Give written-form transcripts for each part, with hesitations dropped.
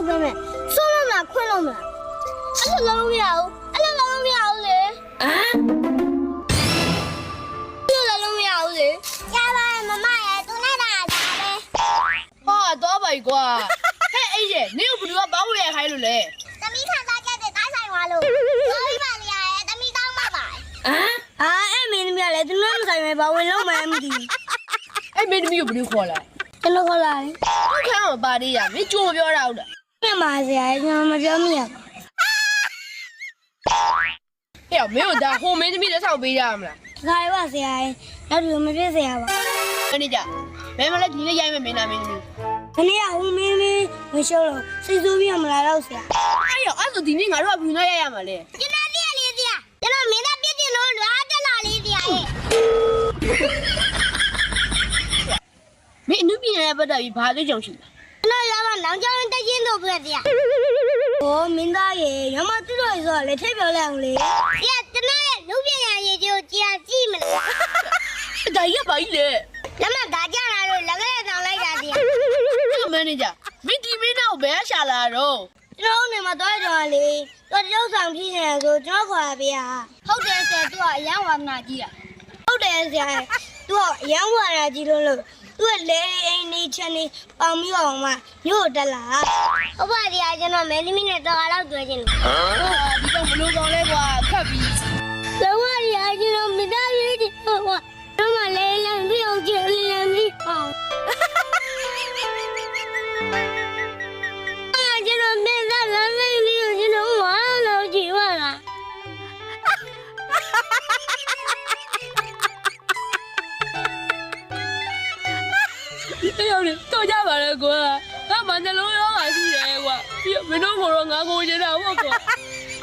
ဟုတ်ကဲ့မဲ့စိုးလို့မလားခွန်းလို့မလားအဲ့လိုလုံးမရဘူးအဲ့လိုလုံးမရဘူးလေအဲ့လိုလုံးမရဘူးလေရပါတယ်မမရဲ့သူနဲ့တာဒါပဲဟာတော့ပါ ਈ ကွာဟဲ့အေးရဲ့နင်ကဘယ်သူကဘောင်းဝဲခိုင်းလို့လဲသမီးခံစားချက်တဲ့တိုင်းဆိုင်သွားလို့ပြောပြပါလေရဲ့သမီးတောင်းပါပါအဲ့မင်းသမီးကလည်းသူနဲ့မဆိုင်ပဲဘာဝင်လုံးမှမသိဘူးအဲ့မင်းသမီးကိုဘယ်သူခေါ်လာကျွန်တော်ခေါ်လာတယ်ဟုတ်ကဲ့မပါသေးရမင်းကြိုးမပြောတာဟုတ်လားပြန်ပါဆရာကျွန်တော်မပြောမိရဟဲ့မင်းတို့ဒါဟိုမင်းသမီးလက်ဆောင်ပေးကြမလားခါရပါဆရာနောက်တူမပြည့်ဆရာပါမင်းကြဘယ်မှာလဲဒီနေ့ရိုက်မယ်မင်းသားမင်းသမီးဒီနေ့ကဦးမင်းမရှုံးလို့စိတ်ဆိုးပြီးမလာတော့ဆရာအဲ့ရောအဲ့ဆိုဒီနေ့ငါတို့ကဘယ်လိုရိုက်ရမှာလဲကျွန်တော်သိရလေဆရာကျွန်တော်မင်းသားပြည့်တင်လို့လာတက်လာလေးဆရာရဲ့မင်းအနုပညာရဲ့ပတ်သက်ပြီးဘာသိကြုံရှိလဲကျွန်တော်ရမနောင်ကျောင်းတက်ချင်းတို့ပြည့်ဆရာဟိုမင်းသားရေရမတူတော့ဆိုတော့လေထိပ်ပြောလိုက်အောင်လေဆရာကျွန်တော်ရဲ့လူပညာရေးကိုကြာကြည့်မလားဒါရပါ ਈ လေလမဒါကြလာလို့လက်ကလေးတောင်းလိုက်တာဆရာမင်းကြမင်းဒီမင်းတော့ဘယ်ရှာလာတော့ကျွန်တော်နေမှာတော့ကြော်လေတော့တရုပ်ဆောင်ဖြစ်နေဆိုကျွန်တော်ခေါ်လာပေးရဟုတ်တယ်ဆရာသူကအရန်ဝါသနာကြီးอ่ะဟုတ်တယ်ဆရာသူကအရန်ဝါသနာကြီးလို့သူကလေအိမ်နေချင်နေပေါင်ပြီးအောင်မှမြို့တက်လာဟုတ်ပါဆရာကျွန်တော်မဲသမီးနဲ့တော်တော့တွေ့ချင်းဒီတော့ဘလို့ကောင်းလဲကွာခတ်ပြီးလုံးဝဆရာကျွန်တော်မိသားစုကြီးဟိုတော့မှလေလမ်းပြီးအောင်ကြည့်လမ်းပြီးအောင်ကျွန်တော်မိသားလမ်းပြီးကျွန်တော်ဝါလို့ကြည့်ပါလားအေးရောတော့ကြပါလေကွာငါမှနှလုံးရောပါရှိတယ်ကွာပြီးတော့မင်းတို့ကတော့ငါကိုချင်တာဟုတ်ကွာ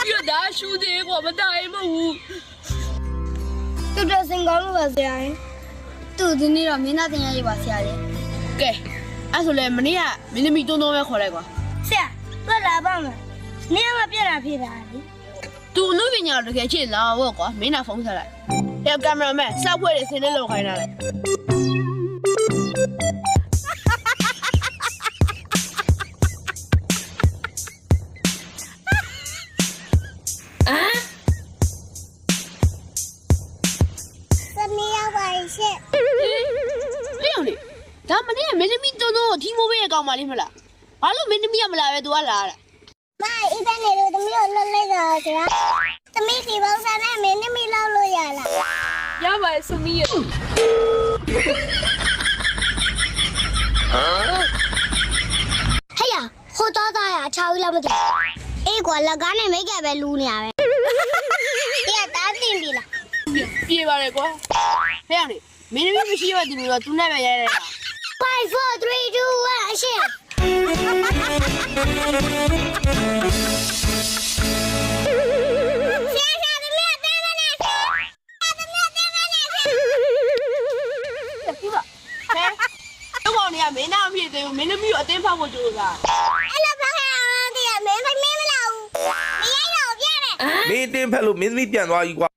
ပြီးတော့ဒါရှူသေးကွာမတိုင်မဟုတ်ဘူးတူတစင်ကောင်းလို့ပါဆရာသူဒီနေ့တော့မင်းသားတင်ရရေးပါဆရာလေကဲအဲ့ဆိုလေမနေ့ကမင်းသမီးတွန်းတွန်းပဲခေါ်လိုက်ကွာဆရာတွက်လာပါမယ်နေရာမှာပြက်တာဖြစ်တာလေသူအလုပ်ပညာတကယ်ချစ်လာဟုတ်ကွာမင်းနာဖုန်းဆက်လိုက်ဟဲ့ကင်မရာမန်စောက်ဖွဲ့တွေဆင်းနေလောက်ခိုင်းတာလေဒါမနေ့ကမင်းသမီးတုံးတုံးကိုထီမိုးပေးရကောင်းပါလိမ့်မလားဘာလို့မင်းသမီးကမလာပဲသူကလာတာမအိဗန်နေလို့သမီးကိုလွတ်လိုက်တာဆရာသမီးဒီပေါင်းစားနဲ့မင်းသမီးလောက်လို့ရလားရပါတယ်သမီးရဟမ်ဟဲ့ရဟိုတော့သားရအချောင်းကြီးလောက်မသိအေးကွာလက်ကားနဲ့မိတ်ကပဲလူးနေရပဲဒီကတားတင်ပြီလားပြေပါလေကွာဟဲ့ရတယ်မင်းသမီးမရှိရတဲ့လူတော့သူနဲ့ပဲရဲရဲတာ5 4 3 2 1အရှင်မင်းနာမဖြစ်သေးဘူးမင်းသမီးကိုအတင်းဖောက်ဖို့ကြိုးစားအဲ့လိုဖောက်ရအောင်တည်းမင်းမလာဘူးမရိုက်တော့ပြတယ်မင်းအတင်းဖက်လို့မင်းသမီးပြန်သွားပြီကွာ